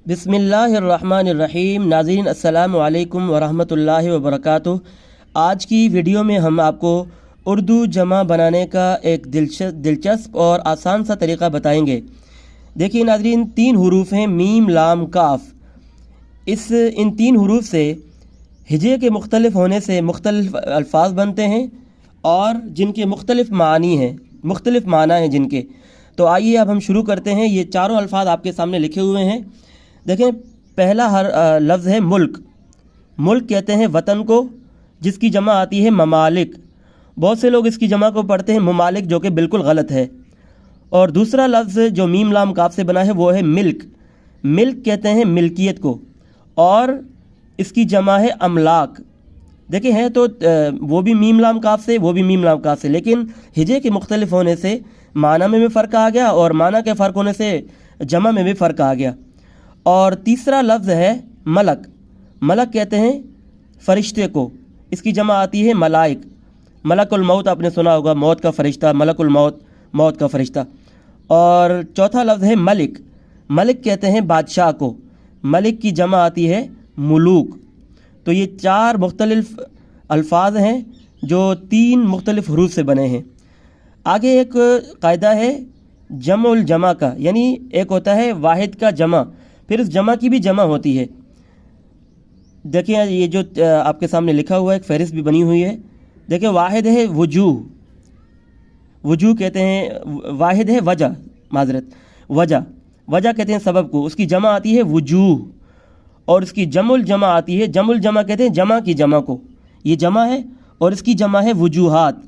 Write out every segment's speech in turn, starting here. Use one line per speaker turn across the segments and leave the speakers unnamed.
बिस्मिल्लाहिर्रहमानिर्रहीम। नाज़रीन अस्सलामु अलैकुम वरहमतुल्लाहि वबरकातुहू। आज की वीडियो में हम आपको उर्दू जमा बनाने का एक दिलचस्प और आसान सा तरीक़ा बताएंगे। देखिए नाज़रीन, 3 हरूफ हैं, मीम लाम काफ। इन 3 हरूफ से हिजे के मुख्तलिफ होने से मुख्तलिफ अल्फाज बनते हैं और जिनके मुख्तलिफ मानी हैं, मुख्तलिफ माना हैं जिनके। तो आइए अब हम शुरू करते हैं। ये चारों अल्फाज आपके सामने लिखे हुए हैं। देखें, पहला लफ्ज़ है मुल्क। मुल्क कहते हैं वतन को, जिसकी जमा आती है ममालिक। बहुत से लोग इसकी जमा को पढ़ते हैं ममालिक, जो कि बिल्कुल गलत है। और दूसरा लफ्ज़ जो मीम लाम काफ से बना है वो है मिल्क। मिल्क कहते हैं मिल्कियत को, और इसकी जमा है अमलाक। देखिए है तो वो भी मीम लाम काफ से, वो भी मीम लाम काफ से, लेकिन हिजे के मुख्तलिफ होने से माना में भी फ़र्क आ गया और माना के फ़र्क होने से जमा में भी फ़र्क आ गया। और तीसरा लफ्ज़ है मलक। मलक कहते हैं फ़रिश्ते को, इसकी जमा आती है मलाइक। मलकुल मौत आपने सुना होगा, मौत का फ़रिश्ता, मलकुल मौत, मौत का फ़रिश्ता। और चौथा लफ्ज़ है मलिक। मलिक कहते हैं बादशाह को, मलिक की जमा आती है मुलूक। तो ये 4 मुख्तलिफ अल्फाज हैं जो 3 मुख्तलिफ हरूफ से बने हैं। आगे एक कायदा है जमुल जमा का, यानी एक होता है वाहिद का जमा, फिर इस जमा की भी जमा होती है। देखिए ये जो आपके सामने लिखा हुआ है, एक फहरिस्त भी बनी हुई है। देखिए वाहिद है वजूह, वजूह कहते हैं। वाहिद है वजह, माजरत, वजह, वजह कहते हैं सबब को, उसकी जमा आती है वजूह। और इसकी जमुल जमा आती है, जमुल जमा कहते हैं जमा की जमा को, ये जमा है और इसकी जमा है वजूहात।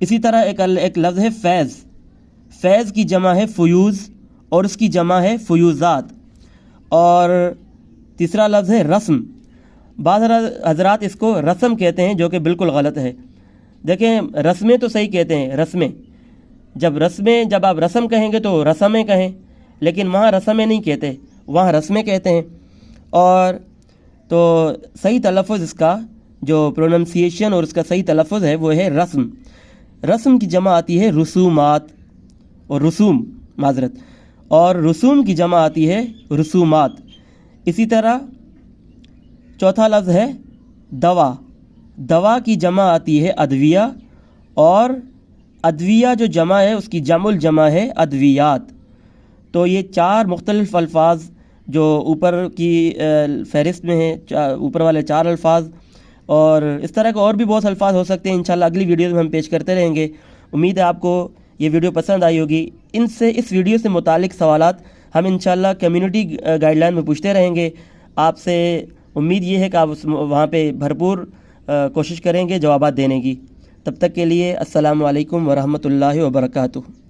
इसी तरह एक लफ्ज़ है फैज़। फैज़ की जमा है फ़यूज़ और उसकी जमा है फ़यूज़ात। और तीसरा लफ्ज़ है रस्म। बाद हज़रात इसको रस्म कहते हैं, जो कि बिल्कुल गलत है। देखें, रस्में तो सही कहते हैं, रस्में। जब आप रस्म कहेंगे तो रस्में कहें, लेकिन वहाँ रस्में नहीं कहते, वहाँ रस्में कहते हैं। और तो सही तलफ़ुज़ इसका जो प्रोनंसिएशन और उसका सही तलफ़ुज़ है वो है रस्म। रस्म की जमा आती है रसूमात और रसूम, माजरत, और रसूम की जमा आती है रसूमात। इसी तरह चौथा लफ्ज़ है दवा। दवा की जमा आती है अदविया, और अदविया जो जमा है उसकी जमुल जमा है अदवियात। तो ये 4 मुख्तलिफ अल्फाज जो ऊपर की फहरिस्त में हैं, ऊपर वाले 4 अल्फाज, और इस तरह के और भी बहुत अल्फाज हो सकते हैं। इंशाल्लाह अगली वीडियो में हम पेश करते रहेंगे। उम्मीद है आपको ये वीडियो पसंद आई होगी। इस वीडियो से मुतालिक सवालात हम इंशाल्लाह कम्युनिटी गाइडलाइन में पूछते रहेंगे। आपसे उम्मीद ये है कि आप वहाँ पे भरपूर कोशिश करेंगे जवाबात देने की। तब तक के लिए अस्सलामु अलैकुम वरहमतुल्लाहि वबरकातुहू।